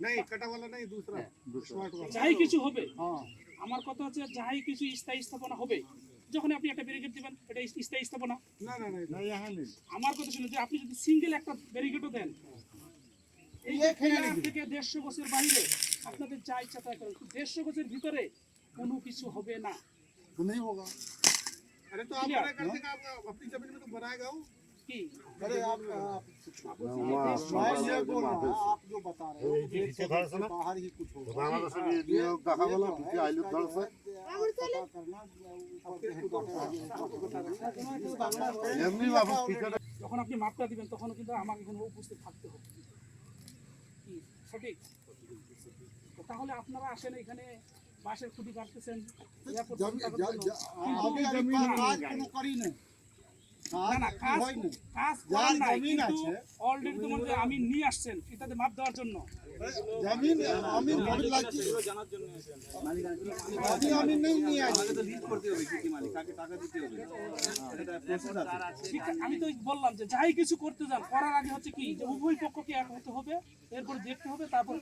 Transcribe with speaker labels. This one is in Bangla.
Speaker 1: नहीं कटा वाला नहीं दूसरा स्मार्ट वाला
Speaker 2: যাই কিছু হবে আমার কথা হচ্ছে যাই কিছু স্থায়ী স্থাপনা হবে যখন আপনি একটা ব্যারিকেড দিবেন এটা স্থায়ী স্থাপনা
Speaker 1: ना ना नहीं ना यहाँ नहीं
Speaker 2: আমার কথা শুনুন যে আপনি যদি সিঙ্গেল একটা ব্যারিকেডও দেন এই থেকে 150 গজের বাইরে আপনাদের যা ইচ্ছা তাই করেন 150 গজের ভিতরে কোনো কিছু হবে না
Speaker 1: तो नहीं होगा अरे तो आप बड़ा कर देगा आप अपनी जमीन में तो बनाएगा वो
Speaker 2: কি
Speaker 1: अरे आप जो बता रहे हो बाहर ही कुछ होगा
Speaker 2: যখন আপনি মাপটা দিবেন তখন কিন্তু আমাকে এখানে উপস্থিত থাকতে হবে কি সঠিক তাহলে আপনারা আসেন এখানে বাঁশের খুঁটি কাটতেছেন আমি নিয়ে আসছেন এটাতে মাপ দেওয়ার জন্য আমি তো বললাম যে যাই কিছু করতে যান করার আগে হচ্ছে কি যে উভয় পক্ষকে এক হতে হবে এরপর দেখতে হবে তারপর